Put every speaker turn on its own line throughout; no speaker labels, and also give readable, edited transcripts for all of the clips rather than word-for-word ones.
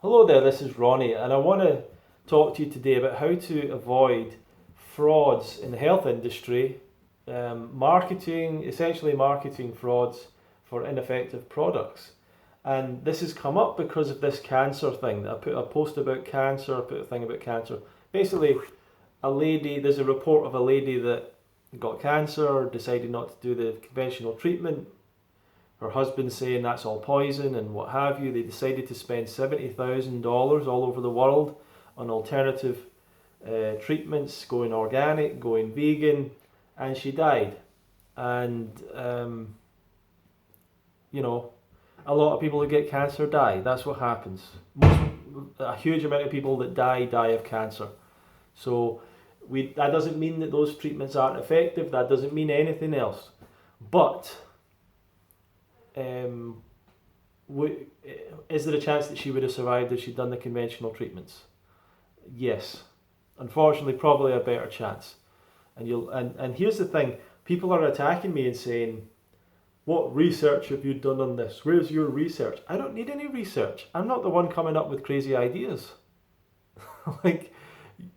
Hello there, this is Ronnie, and I want to talk to you today about how to avoid frauds in the health industry, essentially marketing frauds for ineffective products. And this has come up because of this cancer thing. That I put a post about cancer, I put a thing about cancer. Basically, there's a report of a lady that got cancer, decided not to do the conventional treatment, her husband saying that's all poison and what have you. They decided to spend $70,000 all over the world on alternative treatments, going organic, going vegan, and she died. And you know, a lot of people who get cancer die. That's what happens. A huge amount of people that die of cancer. So that doesn't mean that those treatments aren't effective. That doesn't mean anything else. But is there a chance that she would have survived if she'd done the conventional treatments? Yes. Unfortunately, probably a better chance. And here's the thing: people are attacking me and saying, "What research have you done on this? Where's your research?" I don't need any research. I'm not the one coming up with crazy ideas.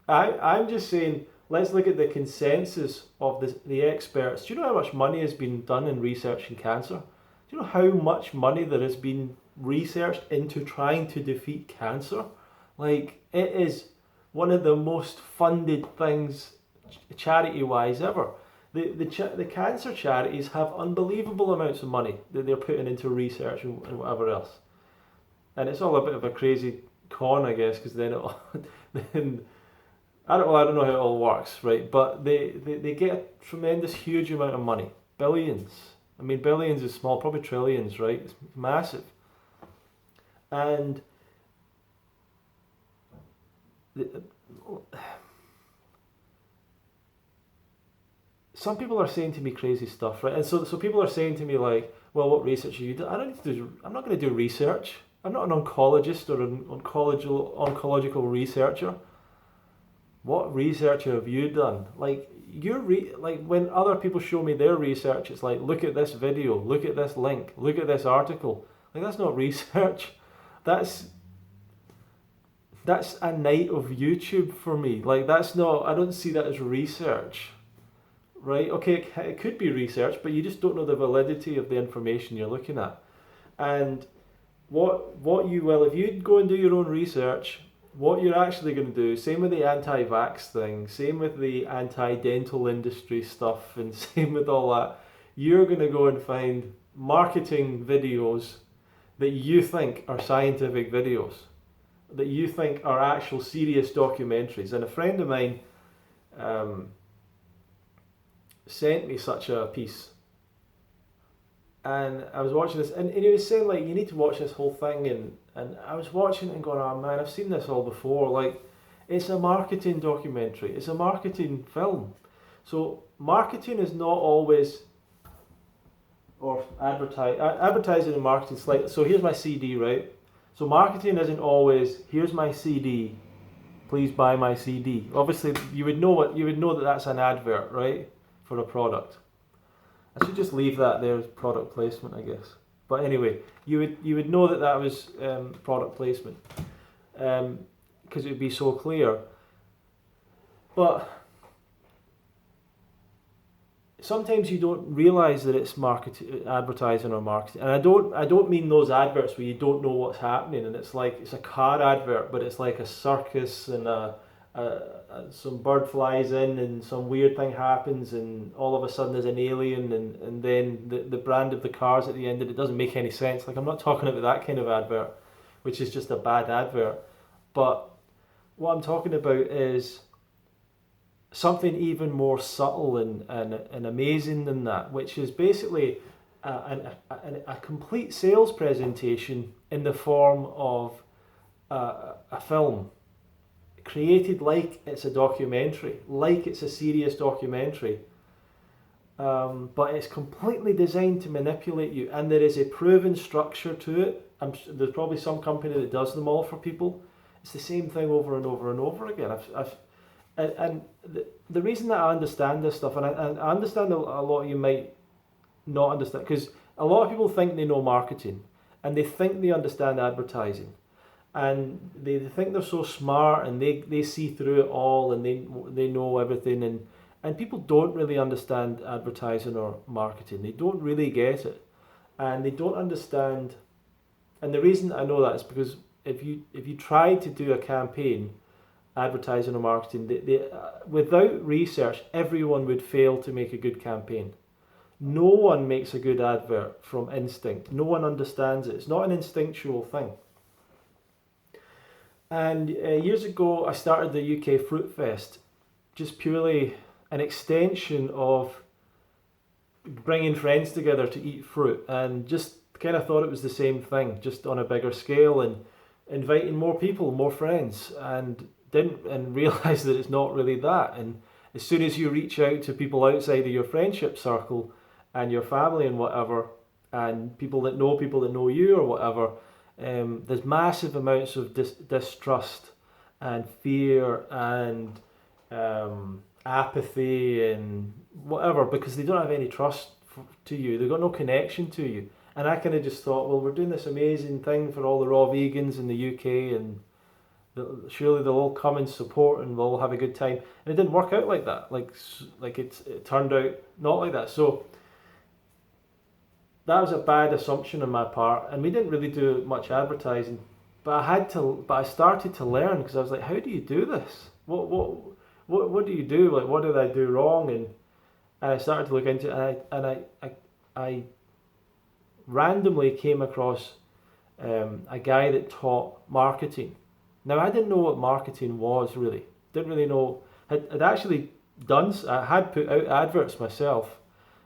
I'm just saying, let's look at the consensus of the experts. Do you know how much money has been done in researching cancer? Do you know how much money there has been researched into trying to defeat cancer? It is one of the most funded things charity-wise ever. The cancer charities have unbelievable amounts of money that they're putting into research and whatever else. And it's all a bit of a crazy con, I guess, because then I don't know how it all works, right? But they get a tremendous, huge amount of money, billions. I mean, billions is small, probably trillions, right? It's massive. And some people are saying to me crazy stuff, right? And so people are saying to me like, well, what research have you done? I'm not going to do research. I'm not an oncologist or an oncological researcher. What research have you done? When other people show me their research, it's like, look at this video, look at this link, look at this article. That's not research. That's a night of YouTube for me. I don't see that as research. Right? Okay, it could be research, but you just don't know the validity of the information you're looking at. And if you go and do your own research, what you're actually going to do, same with the anti-vax thing, same with the anti-dental industry stuff, and same with all that, you're going to go and find marketing videos that you think are scientific videos, that you think are actual serious documentaries. And a friend of mine sent me such a piece, and I was watching this, and he was saying you need to watch this whole thing, and I was watching it and going, oh man, I've seen this all before. It's a marketing documentary, it's a marketing film. So marketing is not always, or advertising and marketing slightly. So here's my CD, right? So marketing isn't always, here's my CD, please buy my CD. Obviously you would know that that's an advert, right, for a product. I should just leave that there as product placement, I guess. But anyway, you would know that was product placement, because it would be so clear. But sometimes you don't realize that it's advertising or marketing. And I don't mean those adverts where you don't know what's happening and it's a car advert, but it's like a circus and some bird flies in and some weird thing happens and all of a sudden there's an alien and then the brand of the cars at the end, and it doesn't make any sense. I'm not talking about that kind of advert, which is just a bad advert. But what I'm talking about is something even more subtle and amazing than that, which is basically a complete sales presentation in the form of a film, created like it's a documentary, like it's a serious documentary, but it's completely designed to manipulate you, and there is a proven structure to it. There's probably some company that does them all for people. It's the same thing over and over and over again. The reason that I understand this stuff, and I understand a lot of you might not understand, because a lot of people think they know marketing, and they think they understand advertising. and they think they're so smart, and they see through it all, and they know everything, and people don't really understand advertising or marketing. They don't really get it, and they don't understand. And the reason I know that is because if you try to do a campaign, advertising or marketing, without research, everyone would fail to make a good campaign. No one makes a good advert from instinct. No one understands it. It's not an instinctual thing. And years ago, I started the UK Fruit Fest, just purely an extension of bringing friends together to eat fruit, and just kind of thought it was the same thing, just on a bigger scale, and inviting more people, more friends, and didn't realize that it's not really that. And as soon as you reach out to people outside of your friendship circle and your family and whatever, and people that know you or whatever, there's massive amounts of distrust and fear and apathy and whatever, because they don't have any trust to you. They've got no connection to you. And I kind of just thought, well, we're doing this amazing thing for all the raw vegans in the UK, and surely they'll all come and support and we'll all have a good time. And it didn't work out like that. Like it turned out not like that. So that was a bad assumption on my part, and we didn't really do much advertising. But I started to learn, because I was like, how do you do this? What do you do? Like, what did I do wrong? And I started to look into it, and I randomly came across a guy that taught marketing. Now, I didn't know what marketing was really. Didn't really know. I'd actually I had put out adverts myself,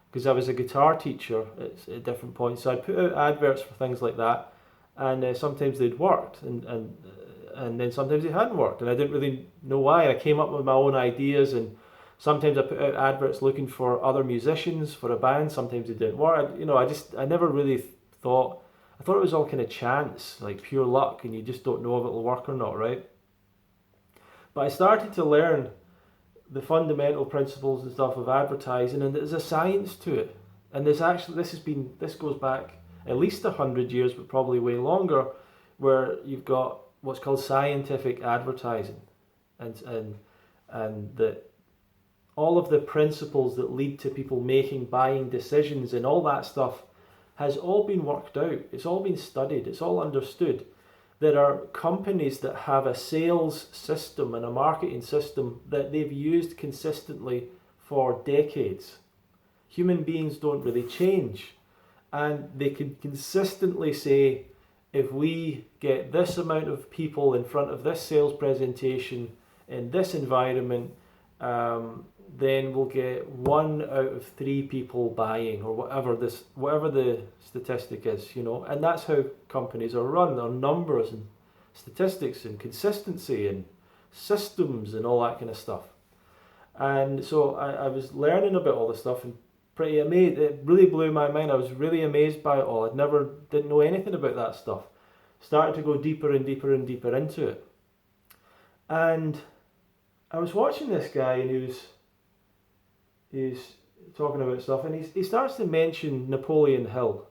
because I was a guitar teacher at different points. So I'd put out adverts for things like that, and sometimes they'd worked, and then sometimes they hadn't worked, and I didn't really know why. I came up with my own ideas, and sometimes I put out adverts looking for other musicians for a band. Sometimes it didn't work. I never really thought. I thought it was all kind of chance, like pure luck, and you just don't know if it'll work or not, right? But I started to learn the fundamental principles and stuff of advertising, and there's a science to it. And this goes back at least 100 years, but probably way longer, where you've got what's called scientific advertising, and that all of the principles that lead to people buying decisions and all that stuff has all been worked out. It's all been studied. It's all understood. There are companies that have a sales system and a marketing system that they've used consistently for decades. Human beings don't really change, and they can consistently say, if we get this amount of people in front of this sales presentation in this environment, then we'll get 1 out of 3 people buying, or whatever the statistic is, and that's how companies are run. There are numbers and statistics and consistency and systems and all that kind of stuff. And so I was learning about all this stuff, and pretty amazed. It really blew my mind. I was really amazed by it all. Didn't know anything about that stuff. Started to go deeper and deeper and deeper into it. And I was watching this guy, and he's talking about stuff, and he starts to mention Napoleon Hill.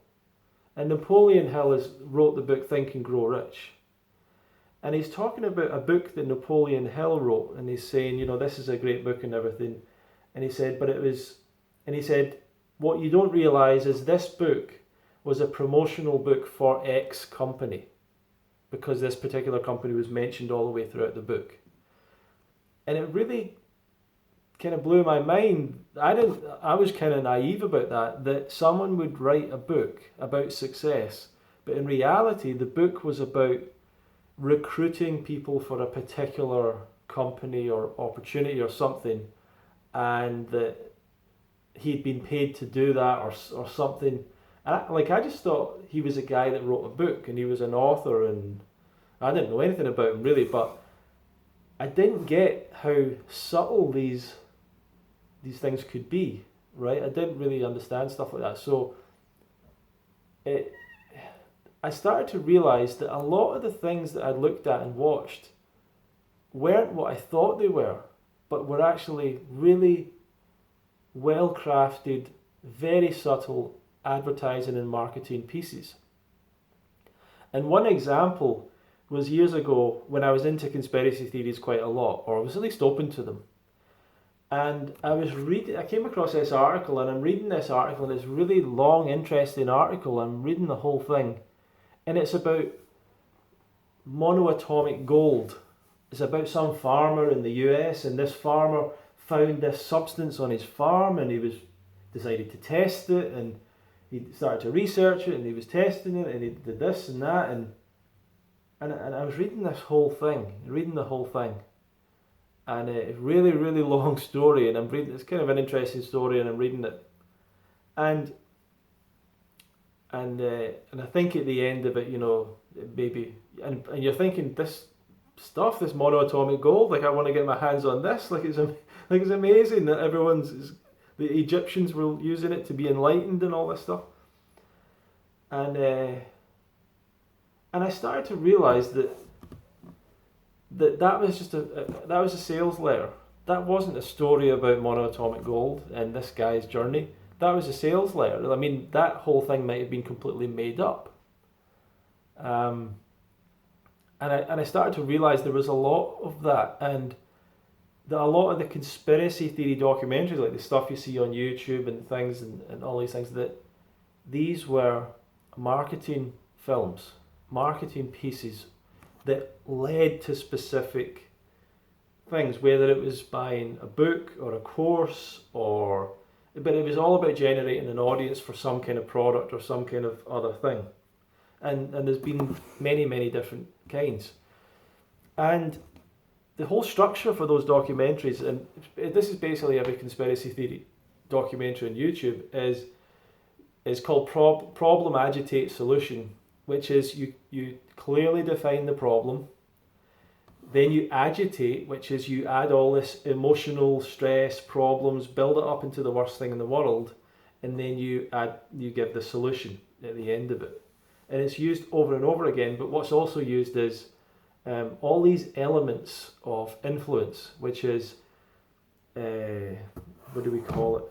And Napoleon Hill wrote the book Think and Grow Rich. And he's talking about a book that Napoleon Hill wrote, and he's saying, this is a great book and everything. And he said, what you don't realize is this book was a promotional book for X company, because this particular company was mentioned all the way throughout the book. And it really kind of blew my mind. I was kind of naive about that someone would write a book about success, but in reality the book was about recruiting people for a particular company or opportunity or something, and that he'd been paid to do that or something. And I just thought he was a guy that wrote a book, and he was an author, and I didn't know anything about him really, but I didn't get how subtle these things could be, right? I didn't really understand stuff like that. So I started to realize that a lot of the things that I looked at and watched weren't what I thought they were, but were actually really well-crafted, very subtle advertising and marketing pieces. And one example was years ago when I was into conspiracy theories quite a lot, or I was at least open to them. And I came across this article, and I'm reading this article, and it's a really long, interesting article. I'm reading the whole thing, and it's about monoatomic gold. It's about some farmer in the US, and this farmer found this substance on his farm, and he decided to test it, and he started to research it, and he was testing it, and he did this and that, and I was reading the whole thing, and it's a really, really long story, and I'm reading. It's kind of an interesting story, and I'm reading it, and I think at the end of it, maybe, and you're thinking this monoatomic gold, like I want to get my hands on this, like it's amazing that the Egyptians were using it to be enlightened and all this stuff, and I started to realize that was just that was a sales letter. That wasn't a story about monoatomic gold and this guy's journey. That was a sales letter. I mean, that whole thing might have been completely made up. And I started to realize there was a lot of that, and that a lot of the conspiracy theory documentaries, like the stuff you see on YouTube and things and all these things, that these were marketing films, marketing pieces that led to specific things, whether it was buying a book or a course, but it was all about generating an audience for some kind of product or some kind of other thing. And there's been many, many different kinds. And the whole structure for those documentaries, and this is basically every conspiracy theory documentary on YouTube, is called Problem Agitate Solution, which is you clearly define the problem, then you agitate, which is you add all this emotional stress, problems, build it up into the worst thing in the world, and then you give the solution at the end of it. And it's used over and over again, but what's also used is all these elements of influence, which is, what do we call it?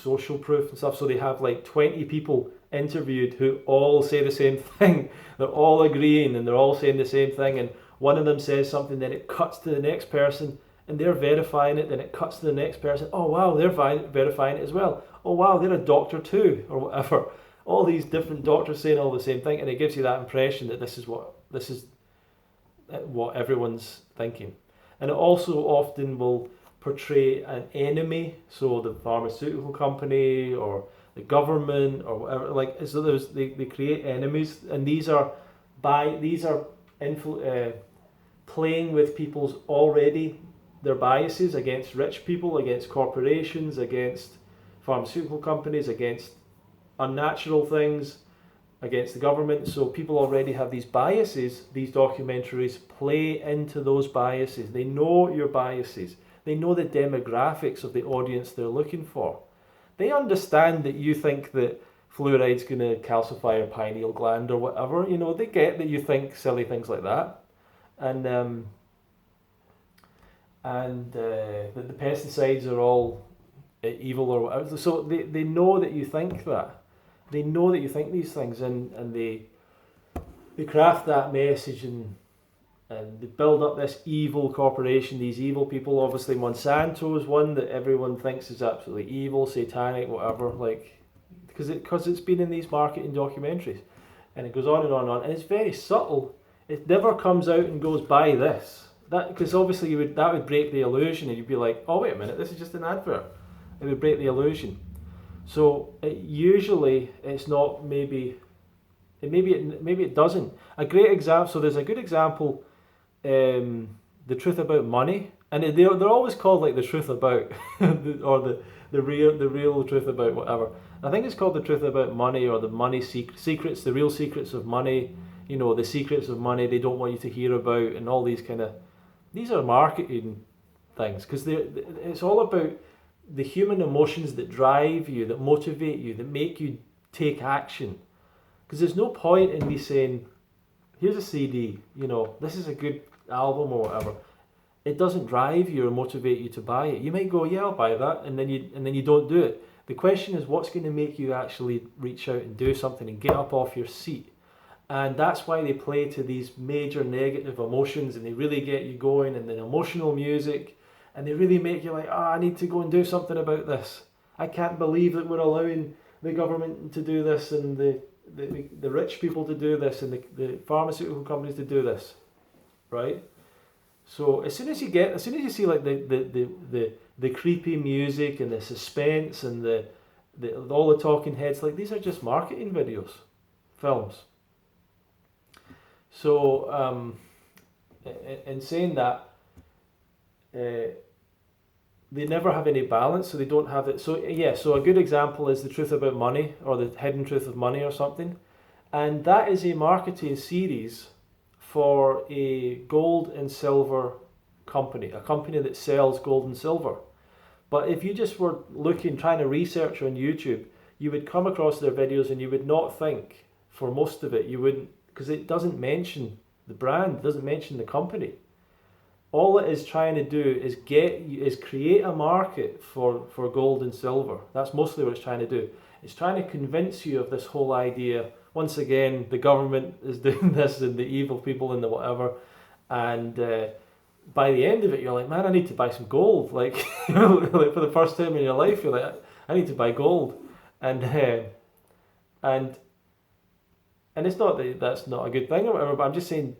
Social proof and stuff. So they have like 20 people interviewed who all say the same thing. They're all agreeing and they're all saying the same thing, and one of them says something, then it cuts to the next person and they're verifying it, then it cuts to the next person. Oh wow, they're verifying it as well. Oh wow, they're a doctor too, or whatever. All these different doctors saying all the same thing, and it gives you that impression that this is what everyone's thinking. And it also often will portray an enemy, so the pharmaceutical company or the government or whatever. Like, so they create enemies, and these are playing with people's their biases against rich people, against corporations, against pharmaceutical companies, against unnatural things, against the government. So people already have these biases. These documentaries play into those biases. They know your biases. They know the demographics of the audience they're looking for. They understand that you think that fluoride's going to calcify your pineal gland or whatever. They get that you think silly things like that. And that the pesticides are all evil or whatever. So they know that you think that. They know that you think these things, and they craft that message, and they build up this evil corporation, these evil people. Obviously Monsanto is one that everyone thinks is absolutely evil, satanic, whatever, like, because it's been in these marketing documentaries, and it goes on and on and on, and it's very subtle. It never comes out and goes, buy this. Because obviously that would break the illusion, and you'd be like, oh wait a minute, this is just an advert. It would break the illusion. So usually it's not, maybe it doesn't. A great example. So there's a good example, the truth about money, and they're always called like the truth about, or the real truth about whatever. I think it's called the truth about money, or the money secrets, the real secrets of money. The secrets of money they don't want you to hear about, and all these these are marketing things, because it's all about the human emotions that drive you, that motivate you, that make you take action. Because there's no point in me saying, here's a CD, this is a good album or whatever. It doesn't drive you or motivate you to buy it. You might go, yeah, I'll buy that, and then you don't do it. The question is, what's going to make you actually reach out and do something and get up off your seat And that's why they play to these major negative emotions, and they really get you going, and the emotional music, and they really make you like, I need to go and do something about this. I can't believe that we're allowing the government to do this, and the rich people to do this, and the pharmaceutical companies to do this, right? So as soon as you see like the creepy music and the suspense and the all the talking heads, like these are just marketing videos, films. So in saying that, they never have any balance, so they don't have it. So yeah, so a good example is The Truth About Money, or The Hidden Truth of Money, or something, and that is a marketing series for a gold and silver company, a company that sells gold and silver. But if you just were looking, trying to research on YouTube, you would come across their videos and you would not think, for most of it, you wouldn't, because it doesn't mention the brand, it doesn't mention the company. All it is trying to do is create a market for gold and silver. That's mostly what it's trying to do. It's trying to convince you of this whole idea. Once again, the government is doing this, and the evil people and the whatever. And by the end of it, you're like, man, I need to buy some gold. Like, like for the first time in your life, you're like, I need to buy gold. And and it's not that that's not a good thing or whatever, but I'm just saying,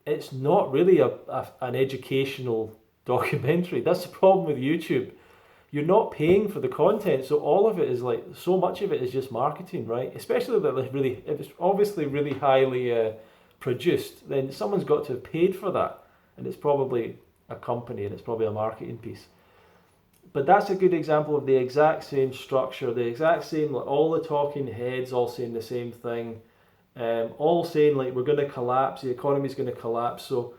it's not really an educational documentary. That's the problem with YouTube. You're not paying for the content, so all of it is like, so much of it is just marketing, right? Especially that if it's obviously really highly produced, then someone's got to have paid for that, and it's probably a company, and it's probably a marketing piece. But that's a good example of the exact same structure, the exact same, like all the talking heads all saying the same thing. All saying like we're going to collapse, the economy's going to collapse. So,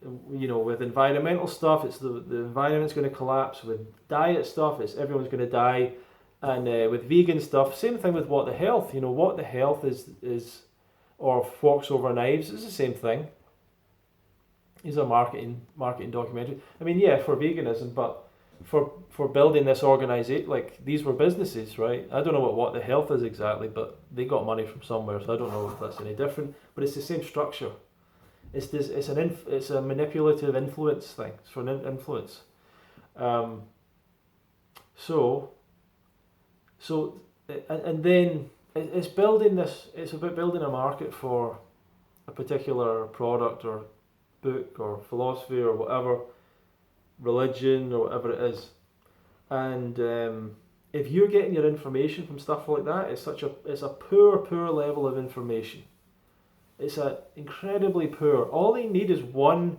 with environmental stuff, it's the environment's going to collapse. With diet stuff, it's everyone's going to die. And with vegan stuff, same thing with What the Health. What the Health is, or Forks Over Knives is the same thing. These are marketing documentaries. I mean, yeah, for veganism, but for building this organization, like these were businesses, right? I don't know what the Health is exactly, but they got money from somewhere, so I don't know if that's any different. But it's the same structure. It's a manipulative influence thing. It's for an influence. And then it's building this. It's about building a market for a particular product or book or philosophy or whatever, religion or whatever it is. And if you're getting your information from stuff like that, it's a poor level of information. It's a incredibly poor. All they need is one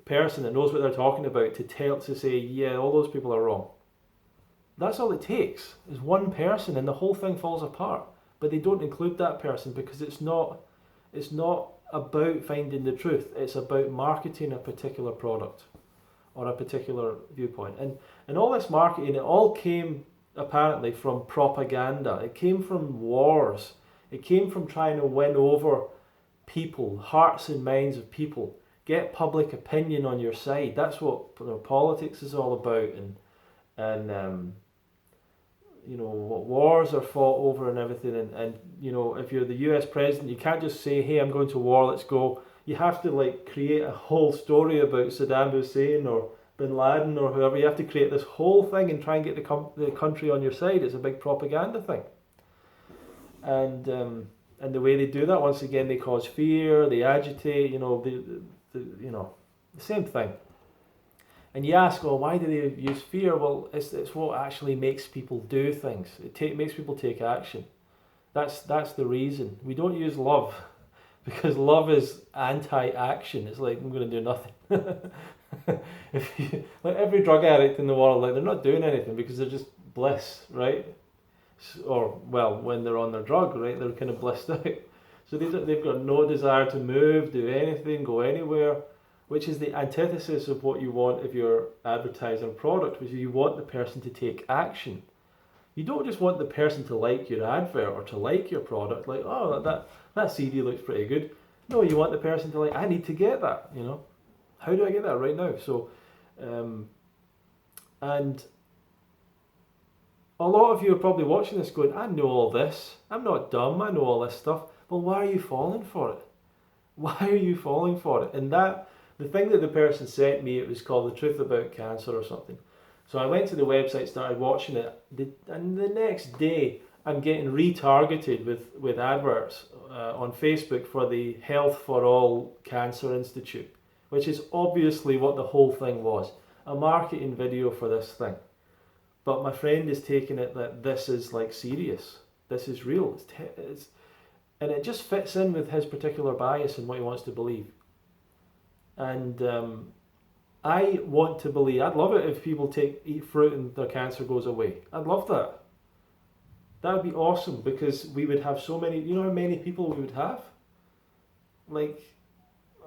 person that knows what they're talking about to say, yeah, all those people are wrong. That's all it takes, is one person, and the whole thing falls apart. But they don't include that person because it's not about finding the truth. It's about marketing a particular product or a particular viewpoint. And all this marketing, it all came apparently from propaganda. It came from wars. It came from trying to win over people, hearts and minds of people. Get public opinion on your side. That's what politics is all about. And what wars are fought over and everything. And if you're the US president, you can't just say, hey, I'm going to war, let's go. You have to create a whole story about Saddam Hussein or Bin Laden or whoever. You have to create this whole thing and try and get the country on your side. It's a big propaganda thing. And the way they do that, once again, they cause fear, they agitate, the same thing. And you ask, well, why do they use fear? Well, it's what actually makes people do things. Makes people take action. That's the reason. We don't use love because love is anti-action. It's like, I'm going to do nothing. Every drug addict in the world, they're not doing anything because they're just bliss, right? Or, well, when they're on their drug, right, they're kind of blissed out. So they've got no desire to move, do anything, go anywhere, which is the antithesis of what you want if you're advertising a product, which is you want the person to take action. You don't just want the person to like your advert or to like your product, like, oh, that CD looks pretty good. No, you want the person to I need to get that, How do I get that right now? So, and a lot of you are probably watching this going, I know all this. I'm not dumb. I know all this stuff. Well, why are you falling for it? Why are you falling for it? And that, the thing that the person sent me, it was called The Truth About Cancer or something. So I went to the website, started watching it, and the next day I'm getting retargeted with adverts on Facebook for the Health for All Cancer Institute, which is obviously what the whole thing was, a marketing video for this thing. But my friend is taking it that this is like serious, this is real, and it just fits in with his particular bias and what he wants to believe. And I want to believe, I'd love it if people eat fruit and their cancer goes away. I'd love that. That would be awesome, because we would have so many, you know how many people we would have? Like,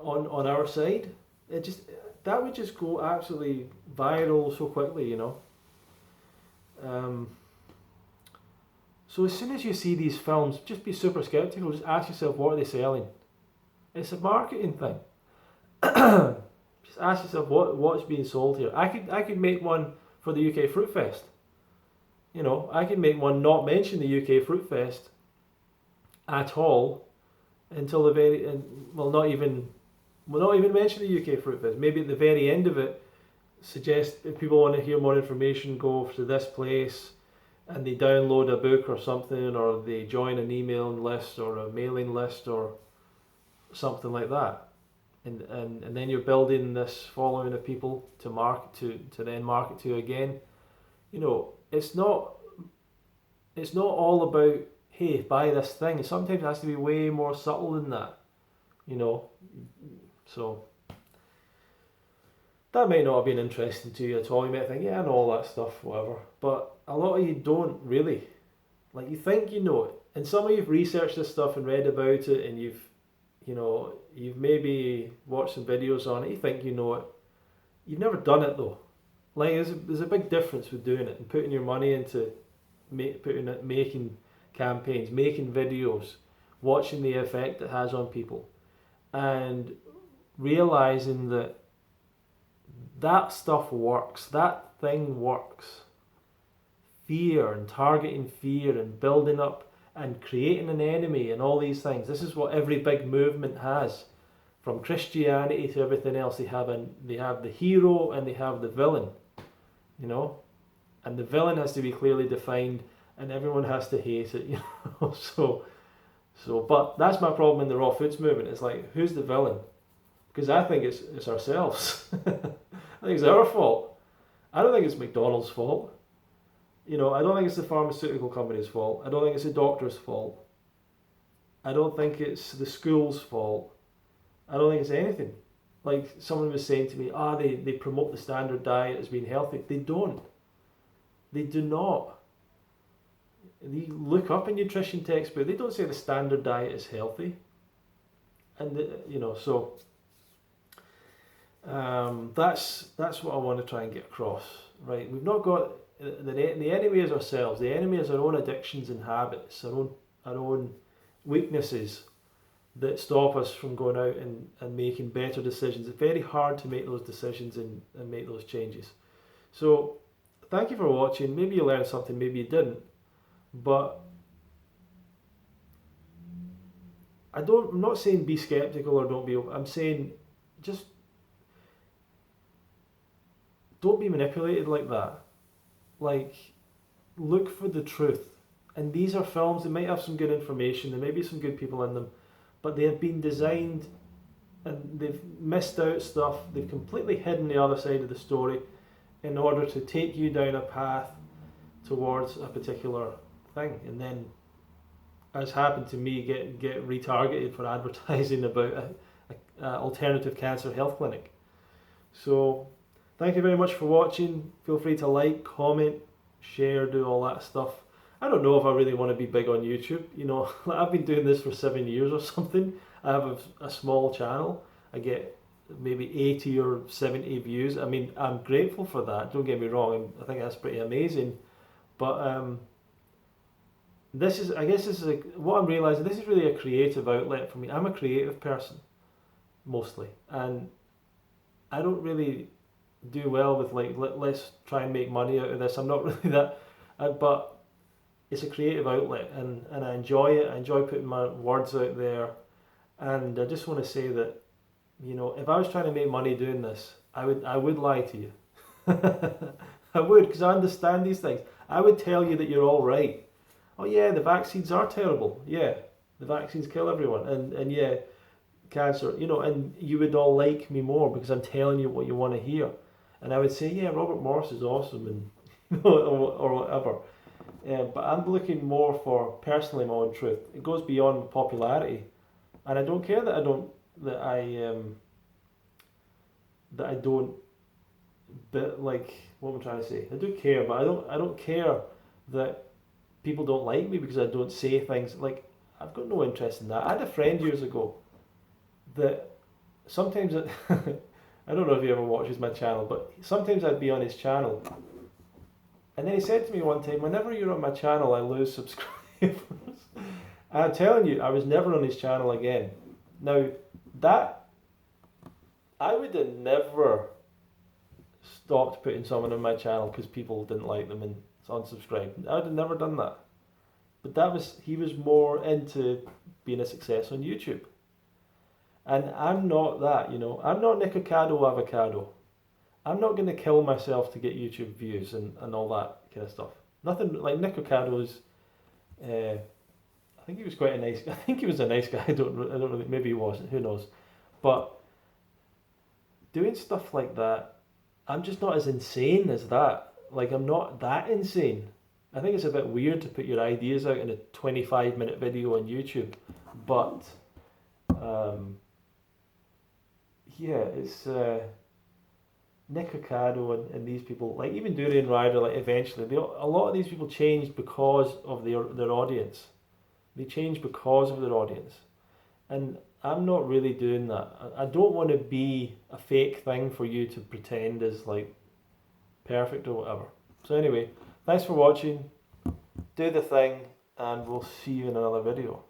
on our side? That would just go absolutely viral so quickly, you know? So as soon as you see these films, just be super skeptical. Just ask yourself, what are they selling? It's a marketing thing. Just ask yourself, what's being sold here? I could make one for the UK Fruit Fest. You know, I could make one not mention the UK Fruit Fest at all until the very, not even mention the UK Fruit Fest. Maybe at the very end of it, suggest if people want to hear more information, go to this place, and they download a book or something, or they join an email list or a mailing list or something like that. And then you're building this following of people to then market to again. You know, it's not all about, hey, buy this thing. Sometimes it has to be way more subtle than that. You know, so that might not have been interesting to you at all. You might think, yeah, I know all that stuff, whatever. But a lot of you don't really. Like, you think you know it. And some of you have researched this stuff and read about it, and you've maybe watched some videos on it. You think you know it. You've never done it though. Like, there's a big difference with doing it and putting your money into making campaigns, making videos, watching the effect it has on people, and realizing that stuff works. That thing works. Fear and targeting fear and building up and creating an enemy and all these things. This is what every big movement has. From Christianity to everything else, they have the hero and they have the villain, you know, and the villain has to be clearly defined, and everyone has to hate it, you know. But that's my problem in the raw foods movement. It's like, who's the villain? Because I think it's ourselves. I think it's our fault. I don't think it's McDonald's fault. You know, I don't think it's the pharmaceutical company's fault. I don't think it's the doctor's fault. I don't think it's the school's fault. I don't think it's anything. Like someone was saying to me, they promote the standard diet as being healthy. They don't. They do not. You look up a nutrition textbook, they don't say the standard diet is healthy. And, so that's what I want to try and get across, right? We've not got, the enemy is ourselves. The enemy is our own addictions and habits, our own weaknesses that stop us from going out and making better decisions. It's very hard to make those decisions and make those changes. So thank you for watching. Maybe you learned something, maybe you didn't. But I'm not saying be skeptical or don't be open. I'm saying just don't be manipulated like that. Like, look for the truth. And these are films, they might have some good information, there may be some good people in them, but they have been designed and they've missed out stuff, they've completely hidden the other side of the story in order to take you down a path towards a particular thing. And then, as happened to me, get retargeted for advertising about a alternative cancer health clinic. So thank you very much for watching. Feel free to like, comment, share, do all that stuff. I don't know if I really want to be big on YouTube. You know, I've been doing this for 7 years or something. I have a small channel. I get maybe 80 or 70 views. I mean, I'm grateful for that. Don't get me wrong. I think that's pretty amazing. But this is what I'm realizing. This is really a creative outlet for me. I'm a creative person, mostly, and I don't really do well with like let's try and make money out of this. I'm not really that, but it's a creative outlet, and I enjoy it. I enjoy putting my words out there, and I just want to say that, you know, if I was trying to make money doing this, I would lie to you. I would, because I understand these things. I would tell you that you're all right. Oh yeah, the vaccines are terrible. Yeah, the vaccines kill everyone, and yeah, cancer. You know, and you would all like me more because I'm telling you what you want to hear. And I would say, yeah, Robert Morris is awesome, and or whatever. But I'm looking more for personally my own truth. It goes beyond popularity, and I don't care that I don't that I don't. But like, what am I trying to say? I do care, but I don't care that people don't like me because I don't say things like, I've got no interest in that. I had a friend years ago that sometimes it, I don't know if he ever watches my channel, but sometimes I'd be on his channel, and then he said to me one time, "Whenever you're on my channel, I lose subscribers." And I'm telling you, I was never on his channel again. Now, that I would have never stopped putting someone on my channel because people didn't like them and unsubscribed. I would have never done that. But he was more into being a success on YouTube. And I'm not that, you know. I'm not Nikocado Avocado. I'm not going to kill myself to get YouTube views and all that kind of stuff. Nothing like Nicocado's. I think he was quite a nice. I think he was a nice guy. I don't know. Maybe he wasn't. Who knows? But doing stuff like that, I'm just not as insane as that. Like, I'm not that insane. I think it's a bit weird to put your ideas out in a 25-minute video on YouTube, but yeah, it's Nick Ocado and these people, like even Durian Rider, like eventually, a lot of these people changed because of their audience. They changed because of their audience, and I'm not really doing that. I don't want to be a fake thing for you to pretend is like perfect or whatever. So anyway, thanks for watching. Do the thing, and we'll see you in another video.